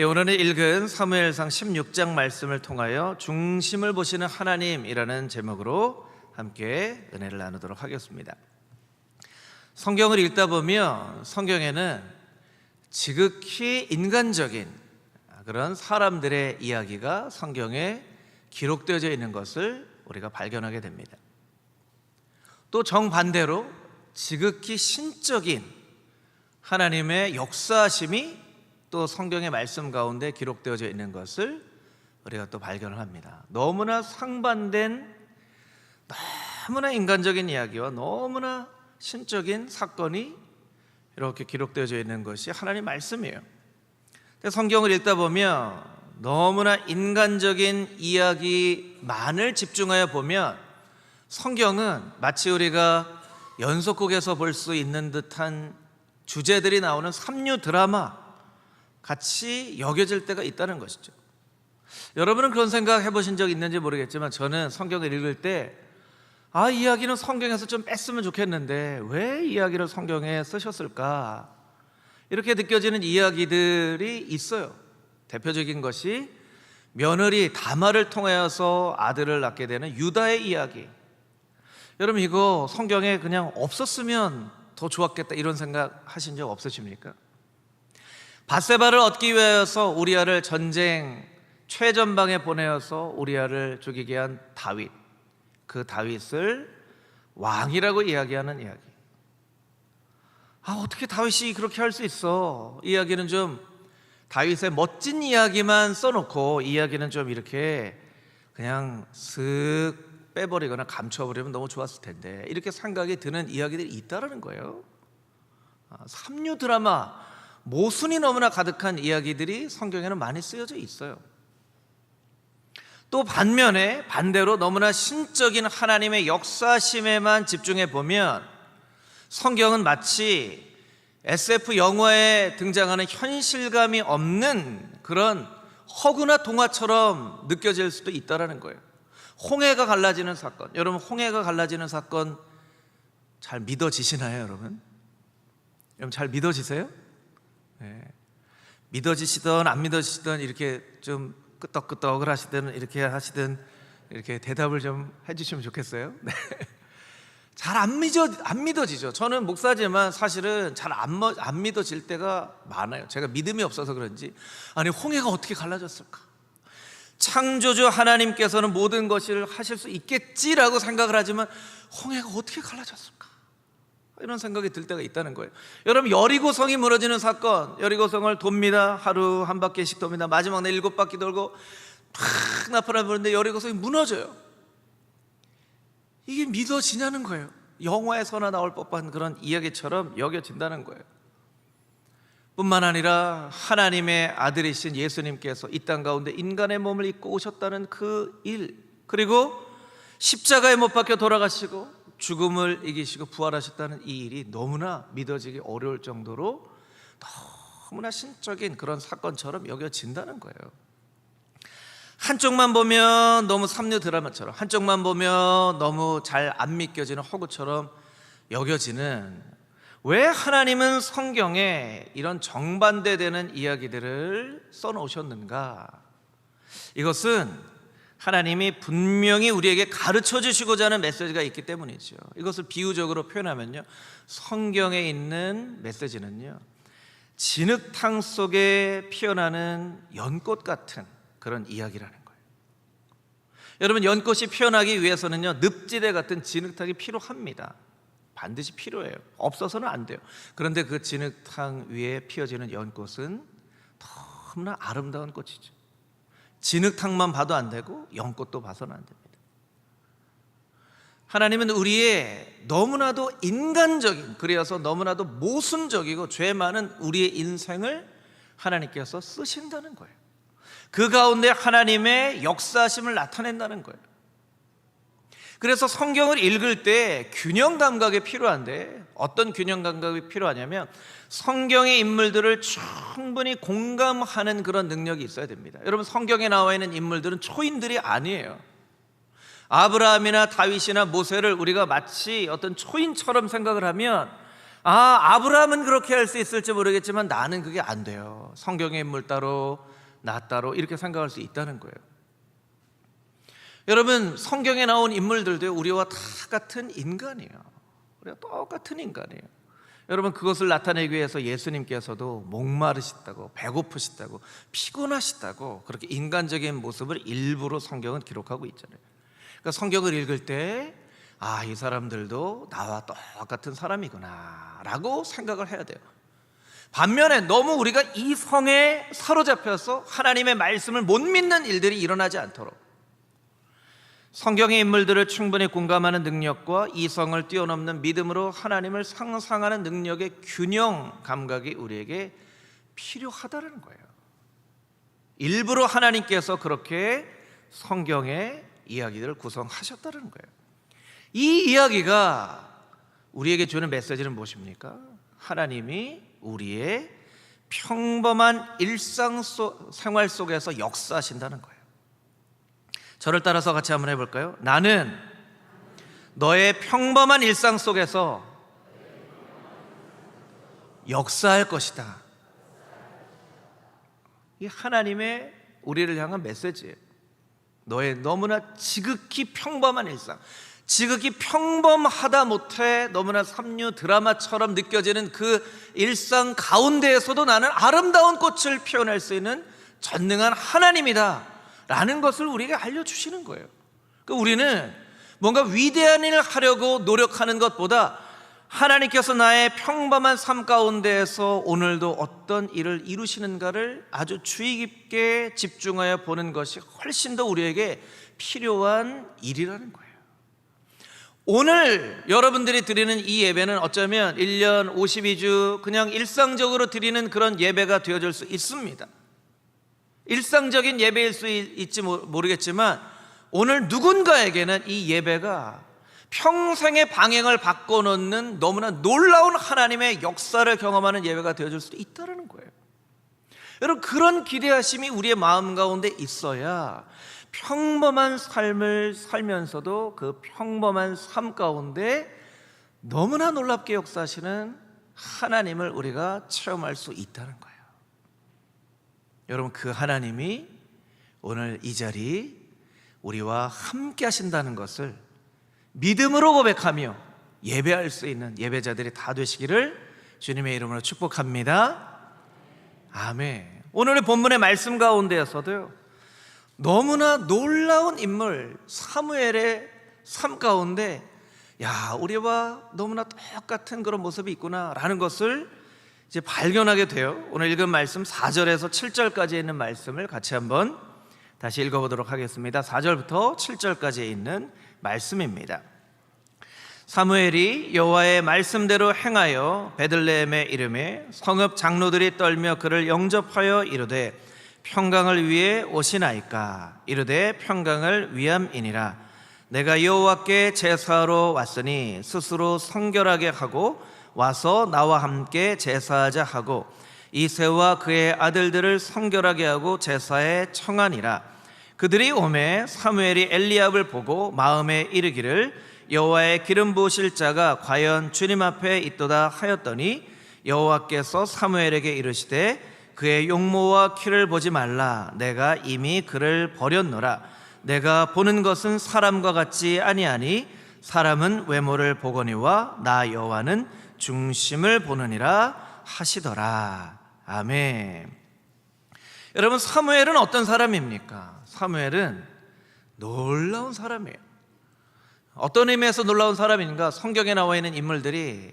오늘은 읽은 사무엘상 16장 말씀을 통하여 중심을 보시는 하나님이라는 제목으로 함께 은혜를 나누도록 하겠습니다. 성경을 읽다 보면 성경에는 지극히 인간적인 그런 사람들의 이야기가 성경에 기록되어져 있는 것을 우리가 발견하게 됩니다. 또 정반대로 지극히 신적인 하나님의 역사하심이 또 성경의 말씀 가운데 기록되어져 있는 것을 우리가 또 발견을 합니다. 너무나 상반된, 너무나 인간적인 이야기와 너무나 신적인 사건이 이렇게 기록되어져 있는 것이 하나님 말씀이에요. 성경을 읽다 보면 너무나 인간적인 이야기만을 집중하여 보면 성경은 마치 우리가 연속극에서 볼 수 있는 듯한 주제들이 나오는 삼류 드라마 같이 여겨질 때가 있다는 것이죠. 여러분은 그런 생각 해보신 적 있는지 모르겠지만 저는 성경을 읽을 때 이 이야기는 성경에서 좀 뺐으면 좋겠는데 왜 이야기를 성경에 쓰셨을까? 이렇게 느껴지는 이야기들이 있어요. 대표적인 것이 며느리 다말을 통하여서 아들을 낳게 되는 유다의 이야기. 여러분 이거 성경에 그냥 없었으면 더 좋았겠다 이런 생각 하신 적 없으십니까? 밧세바를 얻기 위해서 우리아를 전쟁 최전방에 보내어서 우리아를 죽이게 한 다윗, 그 다윗을 왕이라고 이야기하는 이야기. 어떻게 다윗이 그렇게 할 수 있어? 이야기는 좀 다윗의 멋진 이야기만 써놓고 이야기는 좀 이렇게 그냥 슥 빼버리거나 감춰버리면 너무 좋았을 텐데 이렇게 생각이 드는 이야기들이 있다는 거예요. 삼류 드라마, 모순이 너무나 가득한 이야기들이 성경에는 많이 쓰여져 있어요. 또 반대로 너무나 신적인 하나님의 역사심에만 집중해 보면 성경은 마치 SF 영화에 등장하는 현실감이 없는 그런 허구나 동화처럼 느껴질 수도 있다는 거예요. 홍해가 갈라지는 사건, 여러분 홍해가 갈라지는 사건 잘 믿어지시나요, 여러분? 여러분 잘 믿어지세요? 네. 믿어지시든 안 믿어지시든 이렇게 좀 끄떡끄떡을 하시든 이렇게 하시든 이렇게 대답을 좀 해주시면 좋겠어요. 네. 잘 안 믿어지죠. 저는 목사지만 사실은 잘 안 믿어질 때가 많아요. 제가 믿음이 없어서 그런지 아니 홍해가 어떻게 갈라졌을까? 창조주 하나님께서는 모든 것을 하실 수 있겠지라고 생각을 하지만 홍해가 어떻게 갈라졌을까? 이런 생각이 들 때가 있다는 거예요. 여러분 여리고성이 무너지는 사건, 여리고성을 돕니다. 하루 한 바퀴씩 돕니다. 마지막 날 7바퀴 돌고 팍 나팔을 부르는데 여리고성이 무너져요. 이게 믿어지냐는 거예요. 영화에서나 나올 법한 그런 이야기처럼 여겨진다는 거예요. 뿐만 아니라 하나님의 아들이신 예수님께서 이 땅 가운데 인간의 몸을 입고 오셨다는 그 일, 그리고 십자가에 못 박혀 돌아가시고 죽음을 이기시고 부활하셨다는 이 일이 너무나 믿어지기 어려울 정도로 너무나 신적인 그런 사건처럼 여겨진다는 거예요. 한쪽만 보면 너무 삼류 드라마처럼, 한쪽만 보면 너무 잘 안 믿겨지는 허구처럼 여겨지는, 왜 하나님은 성경에 이런 정반대되는 이야기들을 써놓으셨는가? 이것은 하나님이 분명히 우리에게 가르쳐 주시고자 하는 메시지가 있기 때문이죠. 이것을 비유적으로 표현하면요, 성경에 있는 메시지는요, 진흙탕 속에 피어나는 연꽃 같은 그런 이야기라는 거예요. 여러분 연꽃이 피어나기 위해서는요, 늪지대 같은 진흙탕이 필요합니다. 반드시 필요해요. 없어서는 안 돼요. 그런데 그 진흙탕 위에 피어지는 연꽃은 너무나 아름다운 꽃이죠. 진흙탕만 봐도 안 되고 연꽃도 봐서는 안 됩니다. 하나님은 우리의 너무나도 인간적인, 그래서 너무나도 모순적이고 죄 많은 우리의 인생을 하나님께서 쓰신다는 거예요. 그 가운데 하나님의 역사심을 나타낸다는 거예요. 그래서 성경을 읽을 때 균형 감각이 필요한데, 어떤 균형 감각이 필요하냐면 성경의 인물들을 충분히 공감하는 그런 능력이 있어야 됩니다. 여러분 성경에 나와 있는 인물들은 초인들이 아니에요. 아브라함이나 다윗이나 모세를 우리가 마치 어떤 초인처럼 생각을 하면 아브라함은 그렇게 할 수 있을지 모르겠지만 나는 그게 안 돼요. 성경의 인물 따로 나 따로 이렇게 생각할 수 있다는 거예요. 여러분, 성경에 나온 인물들도 우리와 다 같은 인간이에요. 우리가 똑같은 인간이에요. 여러분, 그것을 나타내기 위해서 예수님께서도 목마르시다고, 배고프시다고, 피곤하시다고 그렇게 인간적인 모습을 일부러 성경은 기록하고 있잖아요. 그러니까 성경을 읽을 때 이 사람들도 나와 똑같은 사람이구나 라고 생각을 해야 돼요. 반면에 너무 우리가 이 성에 사로잡혀서 하나님의 말씀을 못 믿는 일들이 일어나지 않도록 성경의 인물들을 충분히 공감하는 능력과 이성을 뛰어넘는 믿음으로 하나님을 상상하는 능력의 균형 감각이 우리에게 필요하다는 거예요. 일부러 하나님께서 그렇게 성경의 이야기들을 구성하셨다는 거예요. 이 이야기가 우리에게 주는 메시지는 무엇입니까? 하나님이 우리의 평범한 생활 속에서 역사하신다는 거예요. 저를 따라서 같이 한번 해볼까요? 나는 너의 평범한 일상 속에서 역사할 것이다. 이 하나님의 우리를 향한 메시지예요. 너의 너무나 지극히 평범한 일상, 지극히 평범하다 못해 너무나 삼류 드라마처럼 느껴지는 그 일상 가운데에서도 나는 아름다운 꽃을 피워낼 수 있는 전능한 하나님이다 라는 것을 우리에게 알려주시는 거예요. 그러니까 우리는 뭔가 위대한 일을 하려고 노력하는 것보다 하나님께서 나의 평범한 삶 가운데에서 오늘도 어떤 일을 이루시는가를 아주 주의 깊게 집중하여 보는 것이 훨씬 더 우리에게 필요한 일이라는 거예요. 오늘 여러분들이 드리는 이 예배는 어쩌면 1년 52주 그냥 일상적으로 드리는 그런 예배가 되어질 수 있습니다. 일상적인 예배일 수 있지 모르겠지만 오늘 누군가에게는 이 예배가 평생의 방향을 바꿔놓는 너무나 놀라운 하나님의 역사를 경험하는 예배가 되어질 수도 있다는 거예요. 여러분, 그런 기대하심이 우리의 마음 가운데 있어야 평범한 삶을 살면서도 그 평범한 삶 가운데 너무나 놀랍게 역사하시는 하나님을 우리가 체험할 수 있다는 거예요. 여러분, 그 하나님이 오늘 이 자리 우리와 함께 하신다는 것을 믿음으로 고백하며 예배할 수 있는 예배자들이 다 되시기를 주님의 이름으로 축복합니다. 아멘. 오늘의 본문의 말씀 가운데에서도요, 너무나 놀라운 인물 사무엘의 삶 가운데 우리와 너무나 똑같은 그런 모습이 있구나라는 것을 이제 발견하게 돼요. 오늘 읽은 말씀 4절에서 7절까지 있는 말씀을 같이 한번 다시 읽어보도록 하겠습니다. 4절부터 7절까지 있는 말씀입니다. 사무엘이 여호와의 말씀대로 행하여 베들레헴에 이르매 성읍 장로들이 떨며 그를 영접하여 이르되 평강을 위해 오시나이까? 이르되 평강을 위함이니라. 내가 여호와께 제사하러 왔으니 스스로 성결하게 하고 와서 나와 함께 제사하자 하고 이새와 그의 아들들을 성결하게 하고 제사에 청하니라. 그들이 오매 사무엘이 엘리압을 보고 마음에 이르기를 여호와의 기름 부으실 자가 과연 주님 앞에 있도다 하였더니 여호와께서 사무엘에게 이르시되 그의 용모와 키를 보지 말라. 내가 이미 그를 버렸노라. 내가 보는 것은 사람과 같지 아니하니 사람은 외모를 보거니와 나 여호와는 중심을 보느니라 하시더라. 아멘. 여러분, 사무엘은 어떤 사람입니까? 사무엘은 놀라운 사람이에요. 어떤 의미에서 놀라운 사람인가? 성경에 나와 있는 인물들이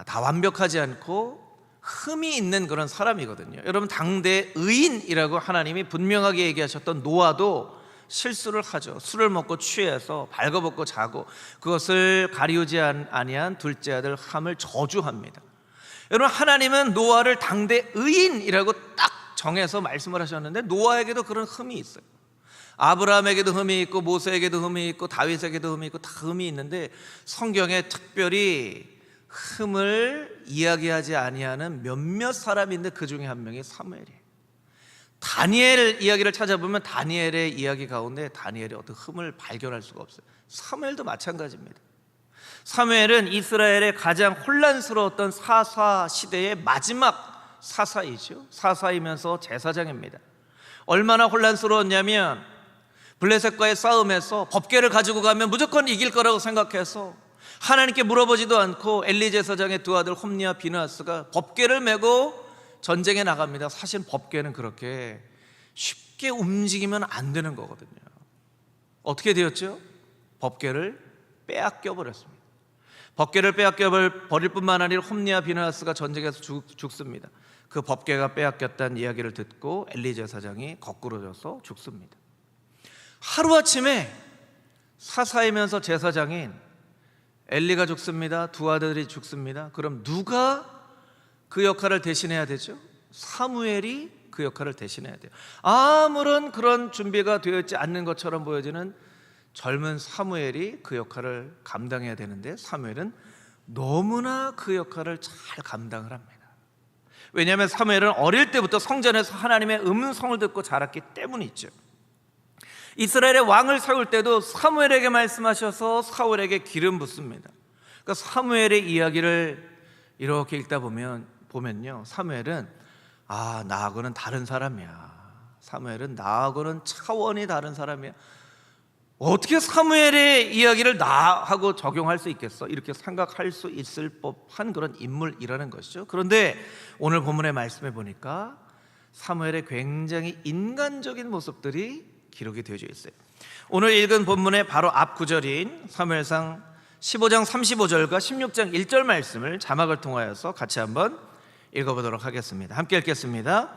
다 완벽하지 않고 흠이 있는 그런 사람이거든요. 여러분, 당대 의인이라고 하나님이 분명하게 얘기하셨던 노아도 실수를 하죠. 술을 먹고 취해서 발거벗고 자고 그것을 가리우지 아니한 둘째 아들 함을 저주합니다. 여러분, 하나님은 노아를 당대 의인이라고 딱 정해서 말씀을 하셨는데 노아에게도 그런 흠이 있어요. 아브라함에게도 흠이 있고 모세에게도 흠이 있고 다윗에게도 흠이 있고 다 흠이 있는데 성경에 특별히 흠을 이야기하지 아니하는 몇몇 사람인데 그 중에 한 명이 사무엘이에요. 다니엘 이야기를 찾아보면 다니엘의 이야기 가운데 다니엘의 어떤 흠을 발견할 수가 없어요. 사무엘도 마찬가지입니다. 사무엘은 이스라엘의 가장 혼란스러웠던 사사 시대의 마지막 사사이죠. 사사이면서 제사장입니다. 얼마나 혼란스러웠냐면 블레셋과의 싸움에서 법궤를 가지고 가면 무조건 이길 거라고 생각해서 하나님께 물어보지도 않고 엘리 제사장의 두 아들 홈니와 비느하스가 법궤를 메고 전쟁에 나갑니다. 사실 법궤는 그렇게 쉽게 움직이면 안 되는 거거든요. 어떻게 되었죠? 법궤를 빼앗겨 버렸습니다. 법궤를 빼앗겨 버릴 뿐만 아니라 홈니와 비느하스가 전쟁에서 죽습니다. 그 법궤가 빼앗겼다는 이야기를 듣고 엘리 제사장이 거꾸로 져서 죽습니다. 하루아침에 사사이면서 제사장인 엘리가 죽습니다. 두 아들이 죽습니다. 그럼 누가 그 역할을 대신해야 되죠? 사무엘이 그 역할을 대신해야 돼요. 아무런 그런 준비가 되어 있지 않는 것처럼 보여지는 젊은 사무엘이 그 역할을 감당해야 되는데 사무엘은 너무나 그 역할을 잘 감당을 합니다. 왜냐하면 사무엘은 어릴 때부터 성전에서 하나님의 음성을 듣고 자랐기 때문이죠. 이스라엘의 왕을 세울 때도 사무엘에게 말씀하셔서 사울에게 기름 붓습니다. 그러니까 사무엘의 이야기를 이렇게 읽다 보면요, 사무엘은 나하고는 다른 사람이야. 사무엘은 나하고는 차원이 다른 사람이야. 어떻게 사무엘의 이야기를 나하고 적용할 수 있겠어? 이렇게 생각할 수 있을 법한 그런 인물이라는 것이죠. 그런데 오늘 본문의 말씀에 보니까 사무엘의 굉장히 인간적인 모습들이 기록이 되어져 있어요. 오늘 읽은 본문의 바로 앞 구절인 사무엘상 15장 35절과 16장 1절 말씀을 자막을 통하여서 같이 한번 읽어보도록 하겠습니다. 함께 읽겠습니다.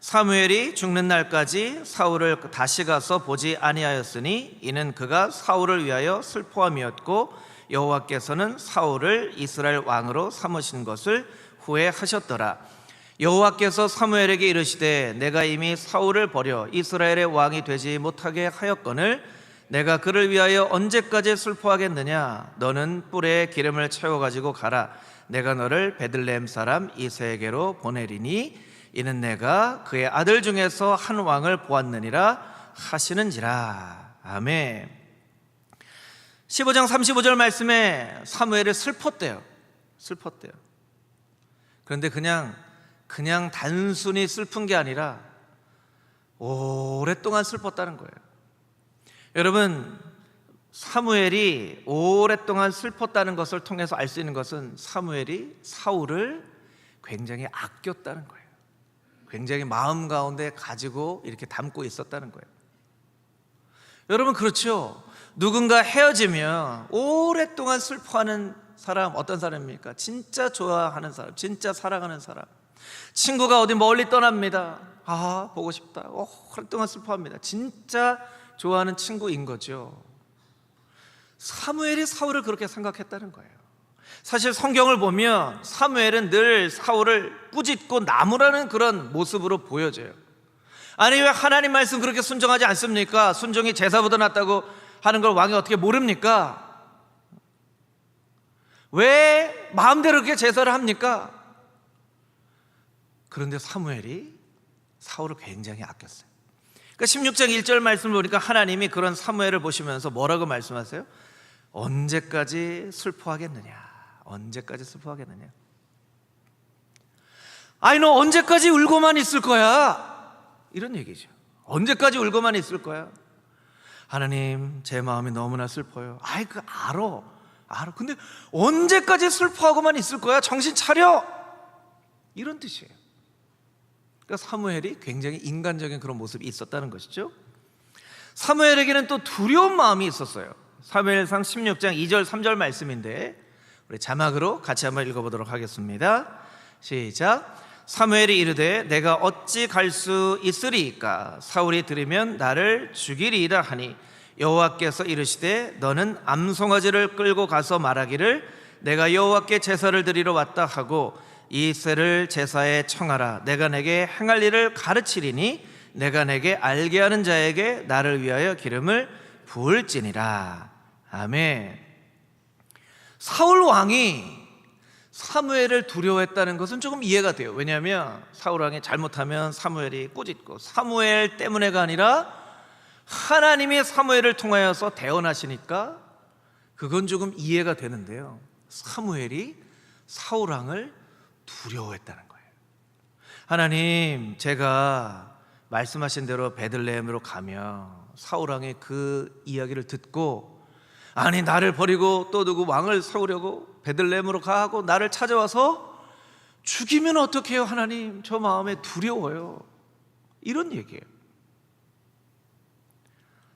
사무엘이 죽는 날까지 사울을 다시 가서 보지 아니하였으니 이는 그가 사울을 위하여 슬퍼함이었고 여호와께서는 사울을 이스라엘 왕으로 삼으신 것을 후회하셨더라. 여호와께서 사무엘에게 이르시되 내가 이미 사울을 버려 이스라엘의 왕이 되지 못하게 하였거늘 내가 그를 위하여 언제까지 슬퍼하겠느냐. 너는 뿔에 기름을 채워가지고 가라. 내가 너를 베들레헴 사람 이새에게로 보내리니 이는 내가 그의 아들 중에서 한 왕을 보았느니라 하시는지라. 아멘. 15장 35절 말씀에 사무엘이 슬펐대요. 그런데 그냥 단순히 슬픈 게 아니라 오랫동안 슬펐다는 거예요. 여러분, 사무엘이 오랫동안 슬펐다는 것을 통해서 알 수 있는 것은 사무엘이 사울을 굉장히 아꼈다는 거예요. 굉장히 마음 가운데 가지고 이렇게 담고 있었다는 거예요. 여러분, 그렇죠? 누군가 헤어지면 오랫동안 슬퍼하는 사람 어떤 사람입니까? 진짜 좋아하는 사람, 진짜 사랑하는 사람. 친구가 어디 멀리 떠납니다. 보고 싶다. 오랫동안 슬퍼합니다. 진짜 좋아하는 친구인 거죠. 사무엘이 사울을 그렇게 생각했다는 거예요. 사실 성경을 보면 사무엘은 늘 사울을 꾸짖고 나무라는 그런 모습으로 보여져요. 아니, 왜 하나님 말씀 그렇게 순종하지 않습니까? 순종이 제사보다 낫다고 하는 걸 왕이 어떻게 모릅니까? 왜 마음대로 그렇게 제사를 합니까? 그런데 사무엘이 사울을 굉장히 아꼈어요. 그러니까 16장 1절 말씀을 보니까 하나님이 그런 사무엘을 보시면서 뭐라고 말씀하세요? 언제까지 슬퍼하겠느냐? 언제까지 슬퍼하겠느냐? 너 언제까지 울고만 있을 거야? 이런 얘기죠. 언제까지 울고만 있을 거야? 하나님, 제 마음이 너무나 슬퍼요. 알아. 근데 언제까지 슬퍼하고만 있을 거야? 정신 차려! 이런 뜻이에요. 그러니까 사무엘이 굉장히 인간적인 그런 모습이 있었다는 것이죠. 사무엘에게는 또 두려운 마음이 있었어요. 사무엘상 16장 2절 3절 말씀인데 우리 자막으로 같이 한번 읽어보도록 하겠습니다. 시작. 사무엘이 이르되 내가 어찌 갈 수 있으리이까? 사울이 들으면 나를 죽이리이다 하니 여호와께서 이르시되 너는 암송아지를 끌고 가서 말하기를 내가 여호와께 제사를 드리러 왔다 하고 이 새를 제사에 청하라. 내가 내게 행할 일을 가르치리니 내가 내게 알게 하는 자에게 나를 위하여 기름을 부을지니라. 아멘. 사울 왕이 사무엘을 두려워했다는 것은 조금 이해가 돼요. 왜냐하면 사울 왕이 잘못하면 사무엘이 꾸짖고 사무엘 때문에가 아니라 하나님이 사무엘을 통하여서 대언하시니까 그건 조금 이해가 되는데요. 사무엘이 사울 왕을 두려워했다는 거예요. 하나님, 제가 말씀하신 대로 베들레헴으로 가면 사울 왕의 그 이야기를 듣고, 아니 나를 버리고 또 누구 왕을 세우려고 베들레헴으로 가고 나를 찾아와서 죽이면 어떡해요? 하나님, 저 마음에 두려워요. 이런 얘기예요.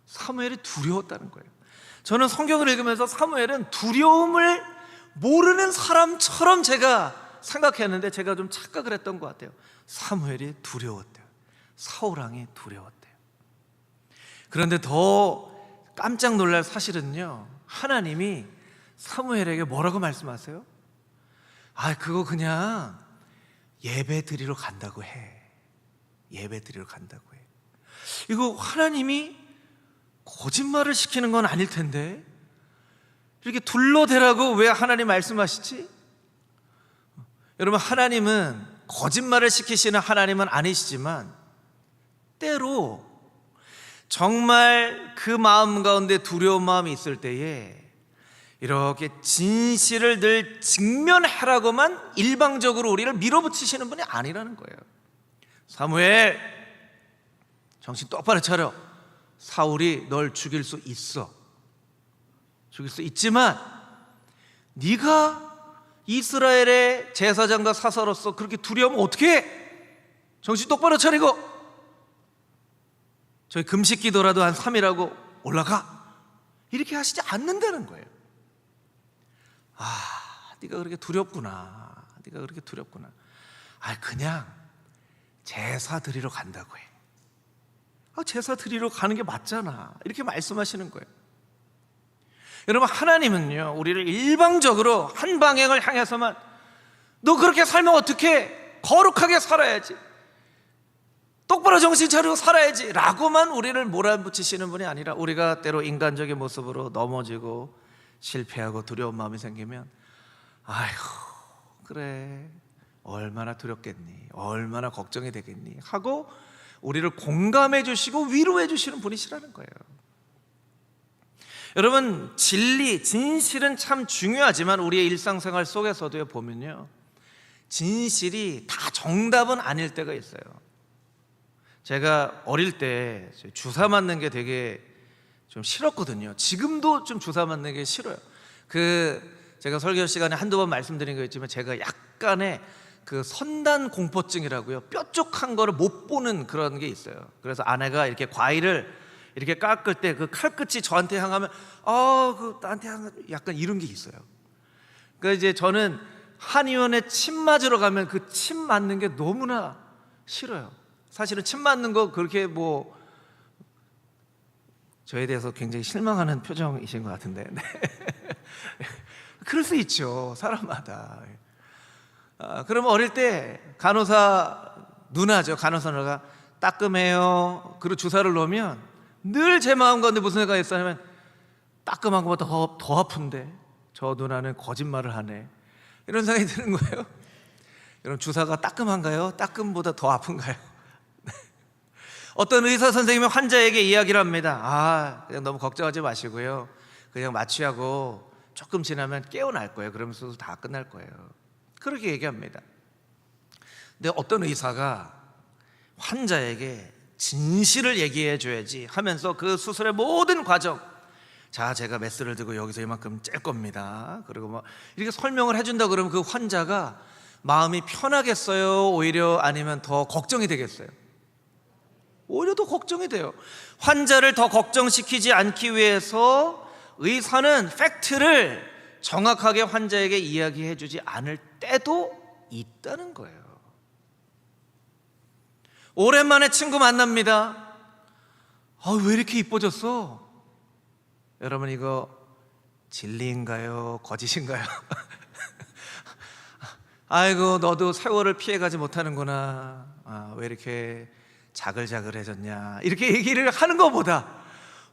사무엘이 두려웠다는 거예요. 저는 성경을 읽으면서 사무엘은 두려움을 모르는 사람처럼 제가 생각했는데 제가 좀 착각을 했던 것 같아요. 사무엘이 두려웠대요. 사울 왕이 두려웠대요. 그런데 더 깜짝 놀랄 사실은요, 하나님이 사무엘에게 뭐라고 말씀하세요? 그거 그냥 예배 드리러 간다고 해. 예배 드리러 간다고 해. 이거 하나님이 거짓말을 시키는 건 아닐 텐데 이렇게 둘러대라고 왜 하나님 말씀하시지? 여러분, 하나님은 거짓말을 시키시는 하나님은 아니시지만 때로 정말 그 마음 가운데 두려운 마음이 있을 때에 이렇게 진실을 늘 직면하라고만 일방적으로 우리를 밀어붙이시는 분이 아니라는 거예요. 사무엘, 정신 똑바로 차려. 사울이 널 죽일 수 있어. 죽일 수 있지만 네가 이스라엘의 제사장과 사사로서 그렇게 두려우면 어떻게 해? 정신 똑바로 차리고 저희 금식 기도라도 한 3일하고 올라가. 이렇게 하시지 않는다는 거예요. 네가 그렇게 두렵구나. 네가 그렇게 두렵구나. 그냥 제사 드리러 간다고 해. 제사 드리러 가는 게 맞잖아. 이렇게 말씀하시는 거예요. 여러분, 하나님은요, 우리를 일방적으로 한 방향을 향해서만 너 그렇게 살면 어떡해? 거룩하게 살아야지. 똑바로 정신 차리고 살아야지 라고만 우리를 몰아붙이시는 분이 아니라, 우리가 때로 인간적인 모습으로 넘어지고 실패하고 두려운 마음이 생기면 아이고 그래, 얼마나 두렵겠니, 얼마나 걱정이 되겠니 하고 우리를 공감해 주시고 위로해 주시는 분이시라는 거예요. 여러분, 진리, 진실은 참 중요하지만 우리의 일상생활 속에서도 보면요, 진실이 다 정답은 아닐 때가 있어요. 제가 어릴 때 주사 맞는 게 되게 좀 싫었거든요. 지금도 좀 주사 맞는 게 싫어요. 제가 설교 시간에 한두 번 말씀드린 거 있지만 제가 약간의 그 선단 공포증이라고요. 뾰족한 거를 못 보는 그런 게 있어요. 그래서 아내가 이렇게 과일을 이렇게 깎을 때 그 칼끝이 저한테 향하면 나한테 약간 이런 게 있어요. 그러니까 이제 저는 한의원에 침 맞으러 가면 그 침 맞는 게 너무나 싫어요. 사실은 침 맞는 거 그렇게 저에 대해서 굉장히 실망하는 표정이신 것 같은데 네. 그럴 수 있죠, 사람마다. 그러면 어릴 때 간호사 누나죠, 간호사 누나가 따끔해요. 그리고 주사를 놓으면 늘 제 마음 가운데 무슨 생각이 있었냐면, 따끔한 것보다 더 아픈데 저 누나는 거짓말을 하네, 이런 생각이 드는 거예요. 여러분, 주사가 따끔한가요? 따끔보다 더 아픈가요? 어떤 의사 선생님이 환자에게 이야기를 합니다. 그냥 너무 걱정하지 마시고요, 그냥 마취하고 조금 지나면 깨어날 거예요. 그러면서 다 끝날 거예요. 그렇게 얘기합니다. 근데 어떤 의사가 환자에게 진실을 얘기해 줘야지 하면서 그 수술의 모든 과정, 자, 제가 메스를 들고 여기서 이만큼 짤 겁니다, 그리고 이렇게 설명을 해준다 그러면 그 환자가 마음이 편하겠어요? 오히려 아니면 더 걱정이 되겠어요? 오히려 더 걱정이 돼요. 환자를 더 걱정시키지 않기 위해서 의사는 팩트를 정확하게 환자에게 이야기해 주지 않을 때도 있다는 거예요. 오랜만에 친구 만납니다. 왜 이렇게 이뻐졌어? 여러분, 이거 진리인가요? 거짓인가요? 아이고, 너도 세월을 피해가지 못하는구나. 왜 이렇게 자글자글해졌냐, 이렇게 얘기를 하는 것보다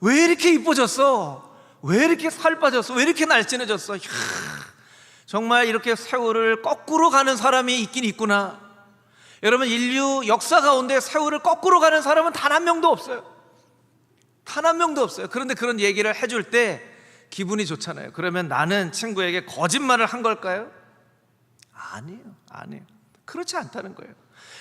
왜 이렇게 이뻐졌어? 왜 이렇게 살 빠졌어? 왜 이렇게 날씬해졌어? 정말 이렇게 세월을 거꾸로 가는 사람이 있긴 있구나. 여러분, 인류 역사 가운데 세월을 거꾸로 가는 사람은 단 한 명도 없어요. 단 한 명도 없어요. 그런데 그런 얘기를 해줄 때 기분이 좋잖아요. 그러면 나는 친구에게 거짓말을 한 걸까요? 아니에요. 그렇지 않다는 거예요.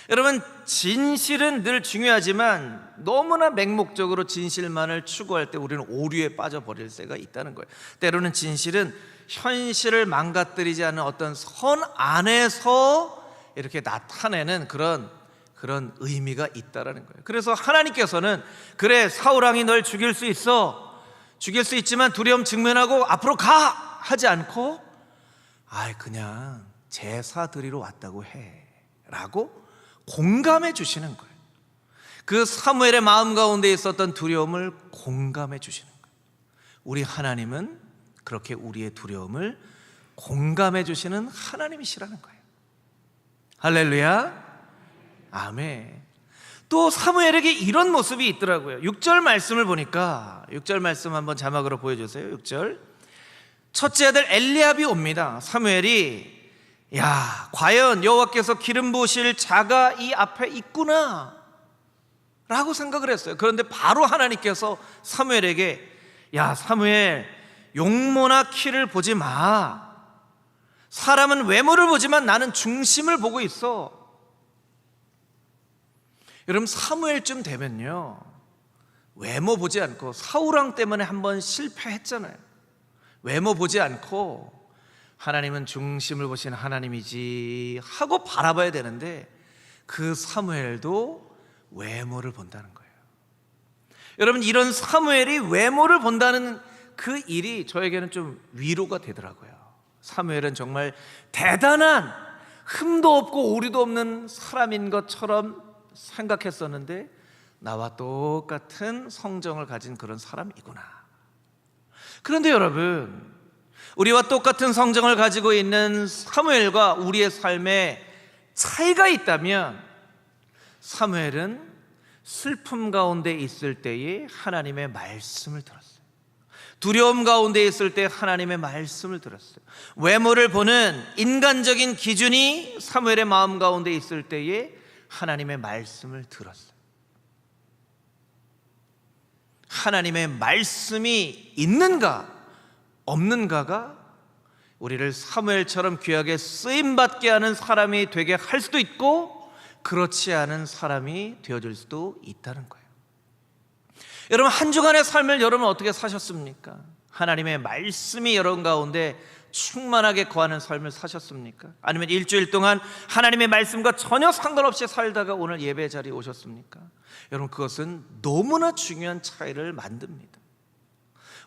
여러분, 진실은 늘 중요하지만 너무나 맹목적으로 진실만을 추구할 때 우리는 오류에 빠져버릴 때가 있다는 거예요. 때로는 진실은 현실을 망가뜨리지 않는 어떤 선 안에서 이렇게 나타내는 그런 의미가 있다라는 거예요. 그래서 하나님께서는 그래, 사울왕이 널 죽일 수 있지만 두려움 직면하고 앞으로 가 하지 않고 그냥 제사 드리러 왔다고 해 라고 공감해 주시는 거예요. 그 사무엘의 마음 가운데 있었던 두려움을 공감해 주시는 거예요. 우리 하나님은 그렇게 우리의 두려움을 공감해 주시는 하나님이시라는 거예요. 할렐루야, 아멘. 또 사무엘에게 이런 모습이 있더라고요. 6절 말씀을 보니까 6절 말씀 한번 자막으로 보여주세요. 6절, 첫째 아들 엘리압이 옵니다. 사무엘이 과연 여호와께서 기름 부으실 자가 이 앞에 있구나 라고 생각을 했어요. 그런데 바로 하나님께서 사무엘에게 사무엘, 용모나 키를 보지 마. 사람은 외모를 보지만 나는 중심을 보고 있어. 여러분, 사무엘쯤 되면요, 외모 보지 않고, 사울왕 때문에 한번 실패했잖아요. 외모 보지 않고 하나님은 중심을 보시는 하나님이지 하고 바라봐야 되는데 그 사무엘도 외모를 본다는 거예요. 여러분, 이런 사무엘이 외모를 본다는 그 일이 저에게는 좀 위로가 되더라고요. 사무엘은 정말 대단한, 흠도 없고 오류도 없는 사람인 것처럼 생각했었는데 나와 똑같은 성정을 가진 그런 사람이구나. 그런데 여러분, 우리와 똑같은 성정을 가지고 있는 사무엘과 우리의 삶에 차이가 있다면, 사무엘은 슬픔 가운데 있을 때에 하나님의 말씀을 들었어요. 두려움 가운데 있을 때 하나님의 말씀을 들었어요. 외모를 보는 인간적인 기준이 사무엘의 마음 가운데 있을 때에 하나님의 말씀을 들었어요. 하나님의 말씀이 있는가 없는가가 우리를 사무엘처럼 귀하게 쓰임받게 하는 사람이 되게 할 수도 있고 그렇지 않은 사람이 되어줄 수도 있다는 거예요. 여러분, 한 주간의 삶을 여러분 어떻게 사셨습니까? 하나님의 말씀이 여러분 가운데 충만하게 거하는 삶을 사셨습니까? 아니면 일주일 동안 하나님의 말씀과 전혀 상관없이 살다가 오늘 예배 자리에 오셨습니까? 여러분, 그것은 너무나 중요한 차이를 만듭니다.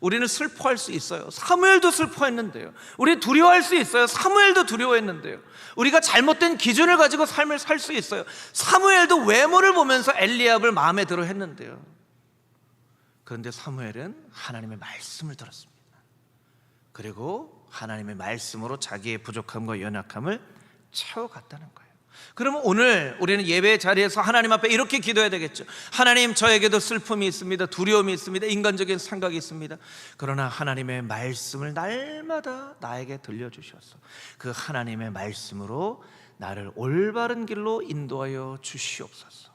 우리는 슬퍼할 수 있어요. 사무엘도 슬퍼했는데요. 우리 두려워할 수 있어요. 사무엘도 두려워했는데요. 우리가 잘못된 기준을 가지고 삶을 살 수 있어요. 사무엘도 외모를 보면서 엘리압을 마음에 들어 했는데요. 그런데 사무엘은 하나님의 말씀을 들었습니다. 그리고 하나님의 말씀으로 자기의 부족함과 연약함을 채워갔다는 거예요. 그러면 오늘 우리는 예배 자리에서 하나님 앞에 이렇게 기도해야 되겠죠. 하나님, 저에게도 슬픔이 있습니다. 두려움이 있습니다. 인간적인 생각이 있습니다. 그러나 하나님의 말씀을 날마다 나에게 들려주셔서 그 하나님의 말씀으로 나를 올바른 길로 인도하여 주시옵소서.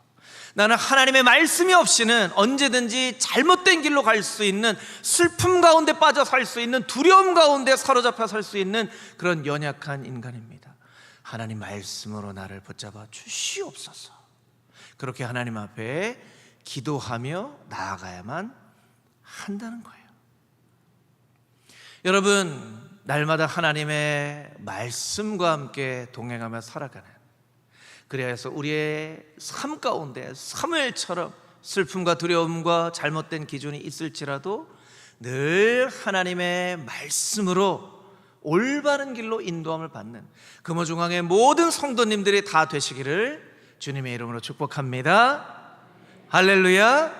나는 하나님의 말씀이 없이는 언제든지 잘못된 길로 갈 수 있는, 슬픔 가운데 빠져 살 수 있는, 두려움 가운데 사로잡혀 살 수 있는 그런 연약한 인간입니다. 하나님 말씀으로 나를 붙잡아 주시옵소서. 그렇게 하나님 앞에 기도하며 나아가야만 한다는 거예요. 여러분, 날마다 하나님의 말씀과 함께 동행하며 살아가는, 그래서 우리의 삶 가운데 사무엘처럼 슬픔과 두려움과 잘못된 기준이 있을지라도 늘 하나님의 말씀으로 올바른 길로 인도함을 받는 금호중앙의 모든 성도님들이 다 되시기를 주님의 이름으로 축복합니다. 할렐루야,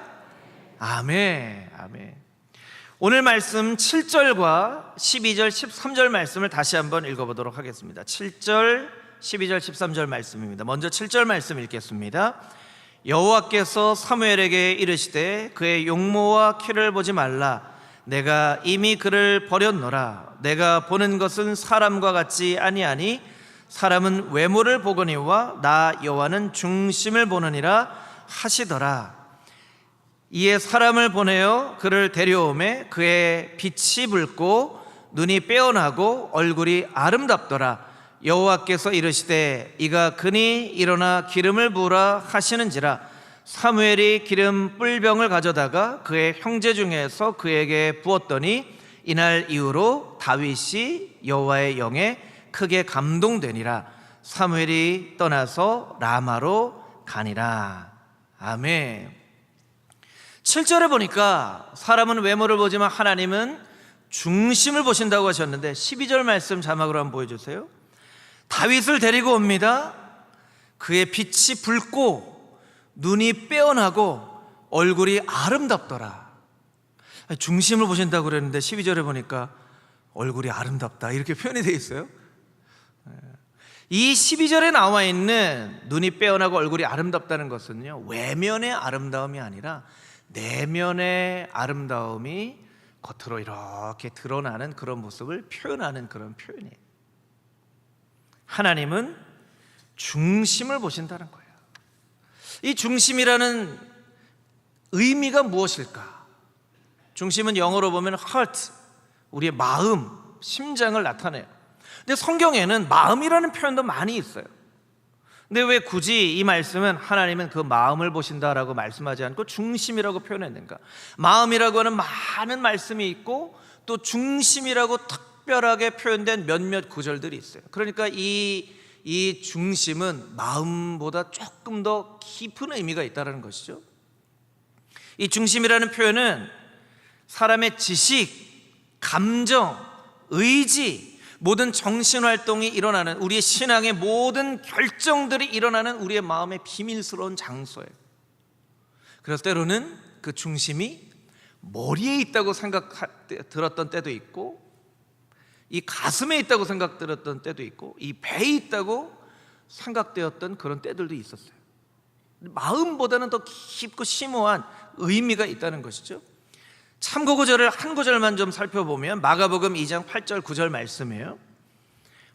아멘, 아멘. 오늘 말씀 7절과 12절, 13절 말씀을 다시 한번 읽어보도록 하겠습니다. 7절, 12절, 13절 말씀입니다. 먼저 7절 말씀 읽겠습니다. 여호와께서 사무엘에게 이르시되 그의 용모와 키를 보지 말라. 내가 이미 그를 버렸노라. 내가 보는 것은 사람과 같지 아니하니 사람은 외모를 보거니와 나 여호와는 중심을 보느니라 하시더라. 이에 사람을 보내어 그를 데려오매 그의 빛이 붉고 눈이 빼어나고 얼굴이 아름답더라. 여호와께서 이르시되 이가 그니 일어나 기름을 부으라 하시는지라. 사무엘이 기름 뿔병을 가져다가 그의 형제 중에서 그에게 부었더니 이날 이후로 다윗이 여호와의 영에 크게 감동되니라. 사무엘이 떠나서 라마로 가니라. 아멘. 7절에 보니까 사람은 외모를 보지만 하나님은 중심을 보신다고 하셨는데 12절 말씀 자막으로 한번 보여주세요. 다윗을 데리고 옵니다. 그의 빛이 붉고 눈이 빼어나고 얼굴이 아름답더라. 중심을 보신다고 그랬는데 12절에 보니까 얼굴이 아름답다 이렇게 표현이 되어 있어요. 이 12절에 나와 있는 눈이 빼어나고 얼굴이 아름답다는 것은요, 외면의 아름다움이 아니라 내면의 아름다움이 겉으로 이렇게 드러나는 그런 모습을 표현하는 그런 표현이에요. 하나님은 중심을 보신다는 거예요. 이 중심이라는 의미가 무엇일까? 중심은 영어로 보면 heart, 우리의 마음, 심장을 나타내요. 근데 성경에는 마음이라는 표현도 많이 있어요. 근데 왜 굳이 이 말씀은 하나님은 그 마음을 보신다라고 말씀하지 않고 중심이라고 표현했는가? 마음이라고 하는 많은 말씀이 있고 또 중심이라고 특별하게 표현된 몇몇 구절들이 있어요. 그러니까 이 중심은 마음보다 조금 더 깊은 의미가 있다는 것이죠. 이 중심이라는 표현은 사람의 지식, 감정, 의지, 모든 정신활동이 일어나는, 우리의 신앙의 모든 결정들이 일어나는 우리의 마음의 비밀스러운 장소예요. 그래서 때로는 그 중심이 머리에 있다고 들었던 때도 있고, 이 가슴에 있다고 생각들었던 때도 있고, 이 배에 있다고 생각되었던 그런 때들도 있었어요. 마음보다는 더 깊고 심오한 의미가 있다는 것이죠. 참고 구절을 한 구절만 좀 살펴보면 마가복음 2장 8절 9절 말씀이에요.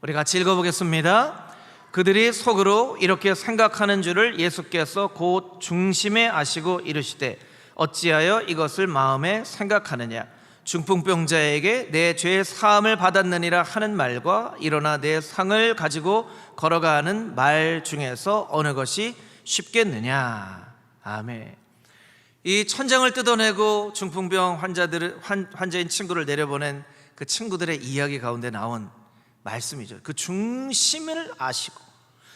우리 같이 읽어보겠습니다. 그들이 속으로 이렇게 생각하는 줄을 예수께서 곧 중심에 아시고 이르시되 어찌하여 이것을 마음에 생각하느냐. 중풍병자에게 내 죄 사함을 받았느니라 하는 말과 일어나 내 상을 가지고 걸어가는 말 중에서 어느 것이 쉽겠느냐. 아멘. 이 천장을 뜯어내고 중풍병 환자인 친구를 내려보낸 그 친구들의 이야기 가운데 나온 말씀이죠. 그 중심을 아시고,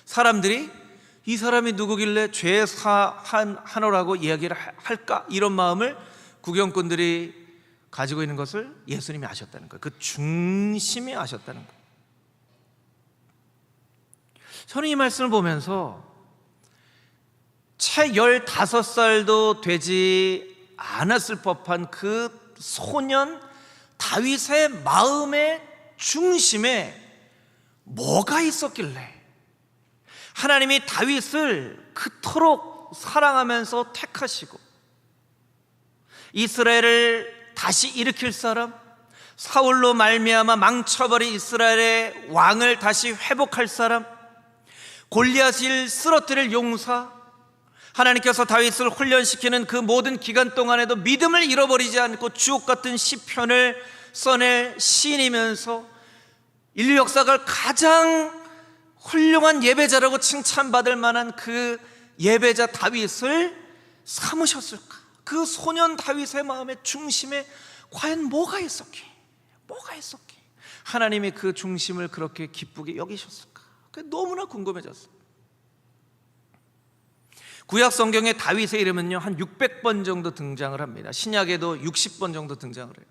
사람들이 이 사람이 누구길래 죄 사하노라고 이야기를 할까? 이런 마음을 구경꾼들이 가지고 있는 것을 예수님이 아셨다는 거예요. 그 중심이 아셨다는 거예요. 저는 이 말씀을 보면서 채 15살도 되지 않았을 법한 그 소년 다윗의 마음의 중심에 뭐가 있었길래 하나님이 다윗을 그토록 사랑하면서 택하시고 이스라엘을 다시 일으킬 사람, 사울로 말미암아 망쳐버린 이스라엘의 왕을 다시 회복할 사람, 골리앗을 쓰러뜨릴 용사, 하나님께서 다윗을 훈련시키는 그 모든 기간 동안에도 믿음을 잃어버리지 않고 주옥같은 시편을 써낼 시인이면서 인류 역사가 가장 훌륭한 예배자라고 칭찬받을 만한 그 예배자 다윗을 삼으셨을까? 그 소년 다윗의 마음의 중심에 과연 뭐가 있었기에 하나님이 그 중심을 그렇게 기쁘게 여기셨을까? 그게 너무나 궁금해졌어요. 구약 성경에 다윗의 이름은요 한 600번 정도 등장을 합니다. 신약에도 60번 정도 등장을 해요.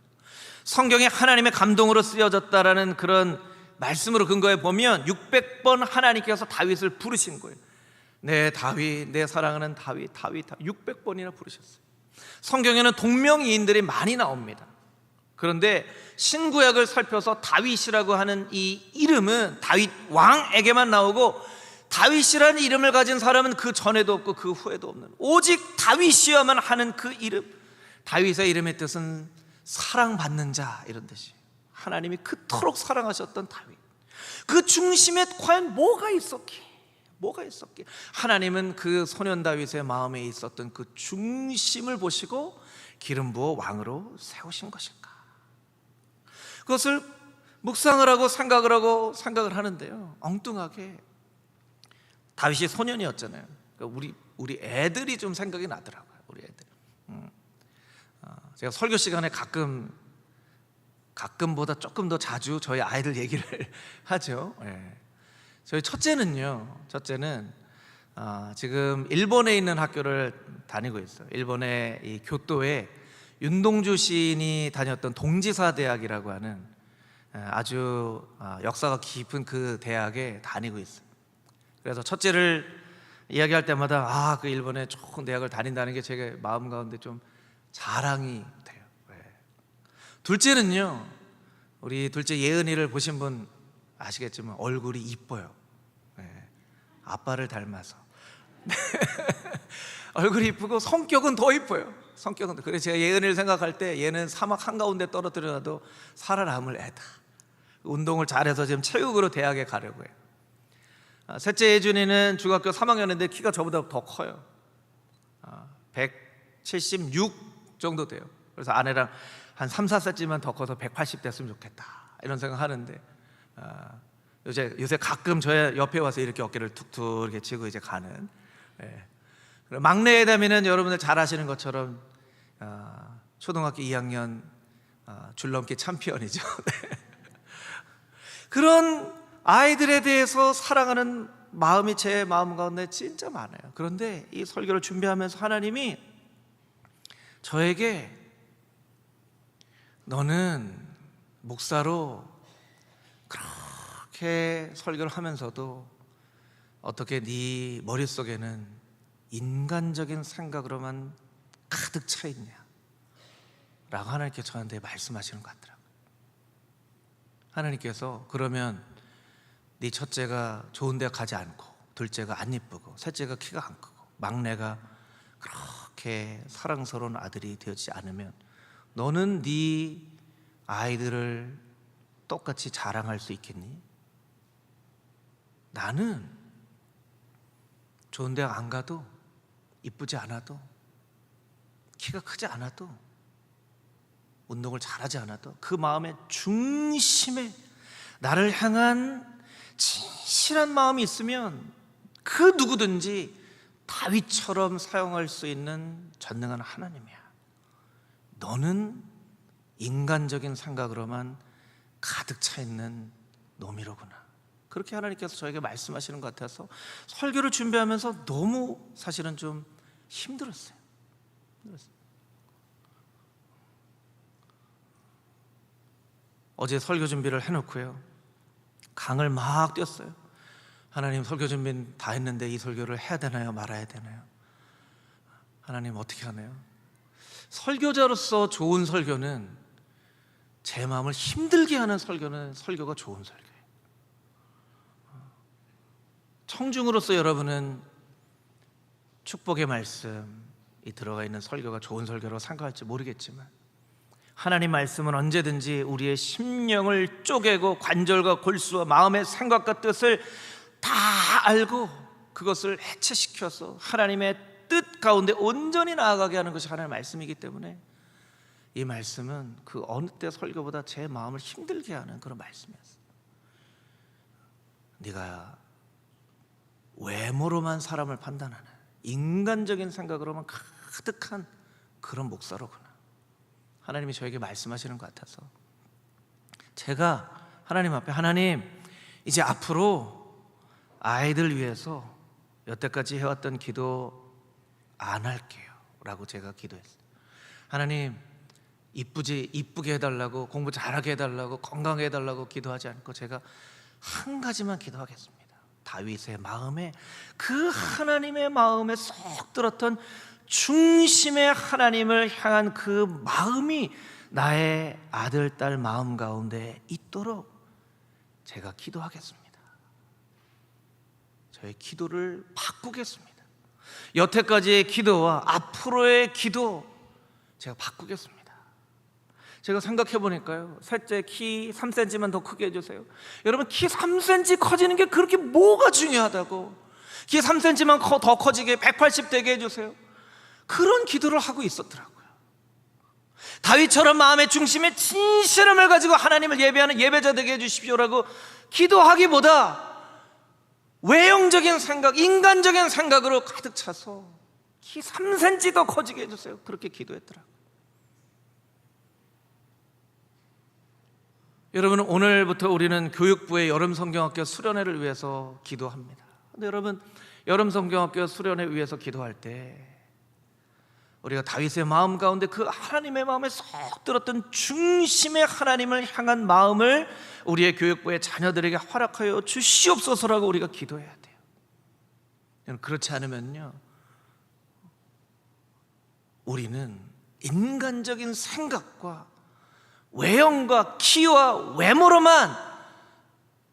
성경에 하나님의 감동으로 쓰여졌다라는 그런 말씀으로 근거해 보면 600번 하나님께서 다윗을 부르신 거예요. 내 다윗, 내 사랑하는 다윗 600번이나 부르셨어요. 성경에는 동명이인들이 많이 나옵니다. 그런데 신구약을 살펴서 다윗이라고 하는 이 이름은 다윗 왕에게만 나오고, 다윗이라는 이름을 가진 사람은 그 전에도 없고 그 후에도 없는, 오직 다윗이어야만 하는 그 이름, 다윗의 이름의 뜻은 사랑받는 자 이런 뜻이에요. 하나님이 그토록 사랑하셨던 다윗, 그 중심에 과연 뭐가 있었기에 뭐가 있었기에 하나님은 그 소년 다윗의 마음에 있었던 그 중심을 보시고 기름 부어 왕으로 세우신 것일까? 그것을 묵상을 하고 생각을 하는데요, 엉뚱하게 다윗이 소년이었잖아요. 그러니까 우리 애들이 좀 생각이 나더라고요. 우리 애들. 제가 설교 시간에 가끔보다 조금 더 자주 저희 아이들 얘기를 하죠. 네. 저희 첫째는 지금 일본에 있는 학교를 다니고 있어요. 일본의 이 교토에 윤동주 시인이 다녔던 동지사 대학이라고 하는 아주 역사가 깊은 그 대학에 다니고 있어요. 그래서 첫째를 이야기할 때마다 그 일본의 좋은 대학을 다닌다는 게 제 마음 가운데 좀 자랑이 돼요. 둘째는요, 우리 둘째 예은이를 보신 분 아시겠지만 얼굴이 이뻐요. 아빠를 닮아서 얼굴이 이쁘고 성격은 더 이뻐요. 그래서 제가 예은이를 생각할 때 얘는 사막 한가운데 떨어뜨려 놔도 살아남을 애다. 운동을 잘해서 지금 체육으로 대학에 가려고 해요. 셋째 예준이는 중학교 3학년인데 키가 저보다 더 커요. 176 정도 돼요. 그래서 아내랑 한 3, 4cm만 더 커서 180 됐으면 좋겠다, 이런 생각하는데 요새 가끔 저 옆에 와서 이렇게 어깨를 툭툭 이렇게 치고 이제 가는. 막내 애담이는 여러분들 잘 아시는 것처럼 초등학교 2학년 줄넘기 챔피언이죠. 그런 아이들에 대해서 사랑하는 마음이 제 마음 가운데 진짜 많아요. 그런데 이 설교를 준비하면서 하나님이 저에게 너는 목사로 그렇게 설교를 하면서도 어떻게 네 머릿속에는 인간적인 생각으로만 가득 차 있냐 라고 하나님께 저한테 말씀하시는 것 같더라고요. 하나님께서 그러면 네 첫째가 좋은 데 가지 않고, 둘째가 안 이쁘고, 셋째가 키가 안 크고, 막내가 그렇게 사랑스러운 아들이 되지 않으면 너는 네 아이들을 똑같이 자랑할 수 있겠니? 나는 좋은 대학 안 가도, 이쁘지 않아도, 키가 크지 않아도, 운동을 잘하지 않아도 그 마음의 중심에 나를 향한 진실한 마음이 있으면 그 누구든지 다윗처럼 사용할 수 있는 전능한 하나님이야. 너는 인간적인 생각으로만 가득 차 있는 놈이로구나. 그렇게 하나님께서 저에게 말씀하시는 것 같아서 설교를 준비하면서 너무 사실은 좀 힘들었어요. 어제 설교 준비를 해놓고요, 강을 막 뛰었어요. 하나님, 설교 준비는 다 했는데 이 설교를 해야 되나요, 말아야 되나요? 하나님, 어떻게 하나요? 설교자로서 좋은 설교는, 제 마음을 힘들게 하는 설교는 설교가 좋은 설교예요. 청중으로서 여러분은 축복의 말씀이 들어가 있는 설교가 좋은 설교로 생각할지 모르겠지만, 하나님 말씀은 언제든지 우리의 심령을 쪼개고 관절과 골수와 마음의 생각과 뜻을 다 알고 그것을 해체시켜서 하나님의 뜻 가운데 온전히 나아가게 하는 것이 하나님의 말씀이기 때문에 이 말씀은 그 어느 때 설교보다 제 마음을 힘들게 하는 그런 말씀이었어요. 네가 외모로만 사람을 판단하는, 인간적인 생각으로만 가득한 그런 목사로구나. 하나님이 저에게 말씀하시는 것 같아서 제가 하나님 앞에, 하나님, 이제 앞으로 아이들 위해서 여태까지 해왔던 기도 안 할게요 라고 제가 기도했어요. 하나님, 이쁘게 해달라고, 공부 잘하게 해달라고, 건강하게 해달라고 기도하지 않고 제가 한 가지만 기도하겠습니다. 다윗의 마음에, 그 하나님의 마음에 쏙 들었던 중심의 하나님을 향한 그 마음이 나의 아들, 딸 마음 가운데 있도록 제가 기도하겠습니다. 저의 기도를 바꾸겠습니다. 여태까지의 기도와 앞으로의 기도 제가 바꾸겠습니다. 제가 생각해 보니까요, 셋째 키 3cm만 더 크게 해주세요. 여러분, 키 3cm 커지는 게 그렇게 뭐가 중요하다고? 키 3cm만 더 커지게 180 되게 해주세요. 그런 기도를 하고 있었더라고요. 다윗처럼 마음의 중심에 진실함을 가지고 하나님을 예배하는 예배자 되게 해주십시오라고 기도하기보다 외형적인 생각, 인간적인 생각으로 가득 차서 키 3cm 더 커지게 해주세요, 그렇게 기도했더라고요. 여러분, 오늘부터 우리는 교육부의 여름성경학교 수련회를 위해서 기도합니다. 근데 여러분, 여름성경학교 수련회 위해서 기도할 때 우리가 다윗의 마음 가운데 그 하나님의 마음에 쏙 들었던 중심의 하나님을 향한 마음을 우리의 교육부의 자녀들에게 허락하여 주시옵소서라고 우리가 기도해야 돼요. 그렇지 않으면요, 우리는 인간적인 생각과 외형과 키와 외모로만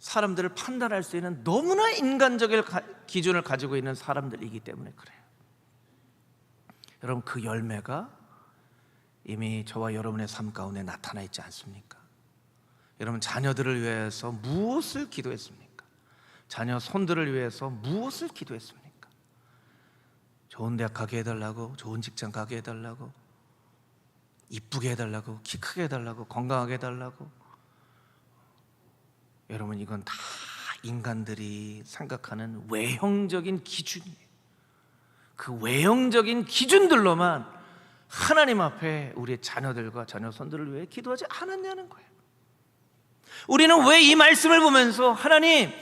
사람들을 판단할 수 있는 너무나 인간적인 기준을 가지고 있는 사람들이기 때문에 그래요. 여러분, 그 열매가 이미 저와 여러분의 삶 가운데 나타나 있지 않습니까? 여러분, 자녀들을 위해서 무엇을 기도했습니까? 자녀 손들을 위해서 무엇을 기도했습니까? 좋은 대학 가게 해달라고, 좋은 직장 가게 해달라고, 이쁘게 해달라고, 키 크게 해달라고, 건강하게 해달라고. 여러분, 이건 다 인간들이 생각하는 외형적인 기준이에요. 그 외형적인 기준들로만 하나님 앞에 우리의 자녀들과 자녀손들을 위해 기도하지 않았냐는 거예요. 우리는 왜 이 말씀을 보면서 하나님,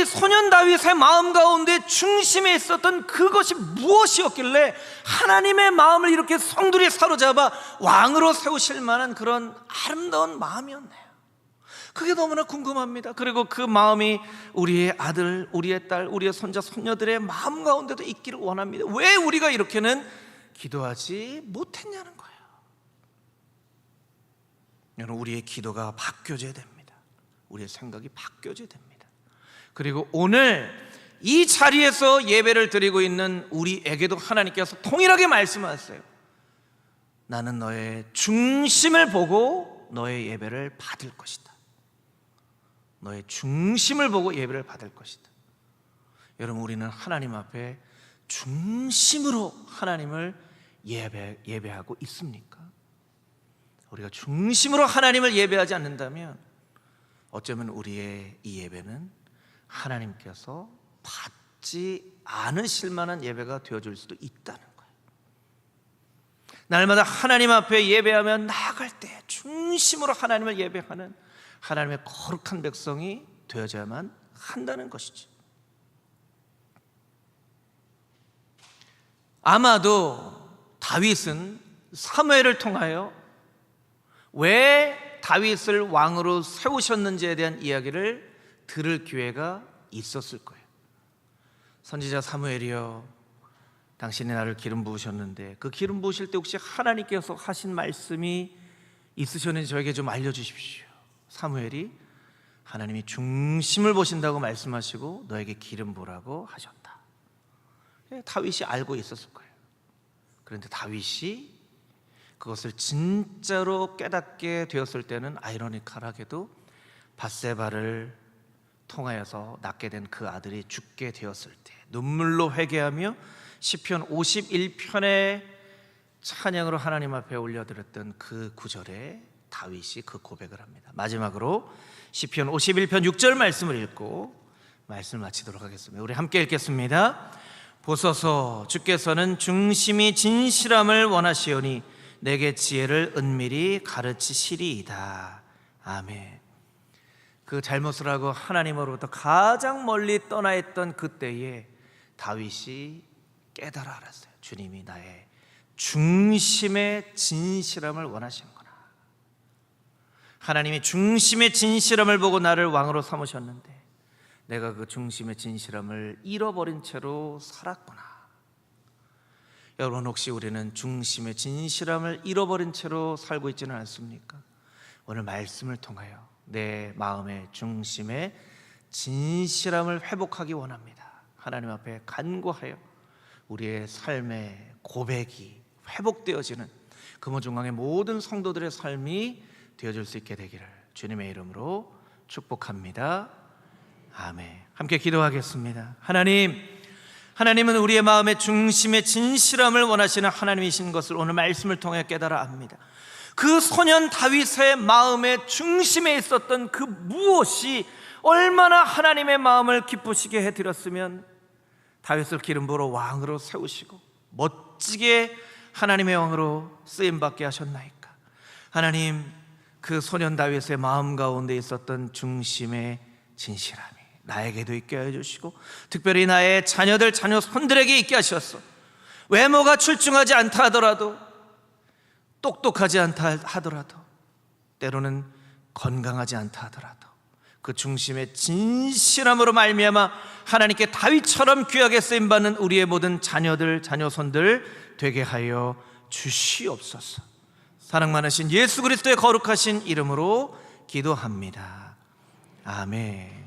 소년 다윗의 마음 가운데 중심에 있었던 그것이 무엇이었길래 하나님의 마음을 이렇게 성들이 사로잡아 왕으로 세우실 만한 그런 아름다운 마음이었나요? 그게 너무나 궁금합니다. 그리고 그 마음이 우리의 아들, 우리의 딸, 우리의 손자, 손녀들의 마음 가운데도 있기를 원합니다. 왜 우리가 이렇게는 기도하지 못했냐는 거예요. 여러분, 우리의 기도가 바뀌어져야 됩니다. 우리의 생각이 바뀌어져야 됩니다. 그리고 오늘 이 자리에서 예배를 드리고 있는 우리에게도 하나님께서 동일하게 말씀하세요. 나는 너의 중심을 보고 너의 예배를 받을 것이다. 너의 중심을 보고 예배를 받을 것이다. 여러분, 우리는 하나님 앞에 중심으로 하나님을 예배하고 있습니까? 우리가 중심으로 하나님을 예배하지 않는다면 어쩌면 우리의 이 예배는 하나님께서 받지 않으실 만한 예배가 되어줄 수도 있다는 거예요. 날마다 하나님 앞에 예배하며 나아갈 때 중심으로 하나님을 예배하는 하나님의 거룩한 백성이 되어야만 한다는 것이죠. 아마도 다윗은 사무엘을 통하여 왜 다윗을 왕으로 세우셨는지에 대한 이야기를 들을 기회가 있었을 거예요. 선지자 사무엘이여, 당신이 나를 기름 부으셨는데 그 기름 부으실 때 혹시 하나님께서 하신 말씀이 있으셨는지 저에게 좀 알려주십시오. 사무엘이 하나님이 중심을 보신다고 말씀하시고 너에게 기름 부으라고 하셨다. 다윗이 알고 있었을 거예요. 그런데 다윗이 그것을 진짜로 깨닫게 되었을 때는 아이러니컬하게도 밧세바를 통하여서 낳게 된 그 아들이 죽게 되었을 때 눈물로 회개하며 시편 51편의 찬양으로 하나님 앞에 올려드렸던 그 구절에 다윗이 그 고백을 합니다. 마지막으로 시편 51편 6절 말씀을 읽고 말씀을 마치도록 하겠습니다. 우리 함께 읽겠습니다. 보소서, 주께서는 중심이 진실함을 원하시오니 내게 지혜를 은밀히 가르치시리이다. 아멘. 그 잘못을 하고 하나님으로부터 가장 멀리 떠나 있던 그때에 다윗이 깨달아 알았어요. 주님이 나의 중심의 진실함을 원하시는구나. 하나님이 중심의 진실함을 보고 나를 왕으로 삼으셨는데 내가 그 중심의 진실함을 잃어버린 채로 살았구나. 여러분, 혹시 우리는 중심의 진실함을 잃어버린 채로 살고 있지는 않습니까? 오늘 말씀을 통하여 내 마음의 중심의 진실함을 회복하기 원합니다. 하나님 앞에 간구하여 우리의 삶의 고백이 회복되어지는 금호중앙의 모든 성도들의 삶이 되어질 수 있게 되기를 주님의 이름으로 축복합니다. 아멘. 함께 기도하겠습니다. 하나님, 하나님은 우리의 마음의 중심의 진실함을 원하시는 하나님이신 것을 오늘 말씀을 통해 깨달아 압니다. 그 소년 다윗의 마음의 중심에 있었던 그 무엇이 얼마나 하나님의 마음을 기쁘시게 해드렸으면 다윗을 기름 부어 왕으로 세우시고 멋지게 하나님의 왕으로 쓰임받게 하셨나이까. 하나님, 그 소년 다윗의 마음 가운데 있었던 중심의 진실함이 나에게도 있게 해주시고 특별히 나의 자녀들, 자녀 손들에게 있게 하셨어. 외모가 출중하지 않다 하더라도, 똑똑하지 않다 하더라도, 때로는 건강하지 않다 하더라도 그 중심의 진실함으로 말미암아 하나님께 다윗처럼 귀하게 쓰임받는 우리의 모든 자녀들, 자녀손들 되게 하여 주시옵소서. 사랑 많으신 예수 그리스도의 거룩하신 이름으로 기도합니다. 아멘.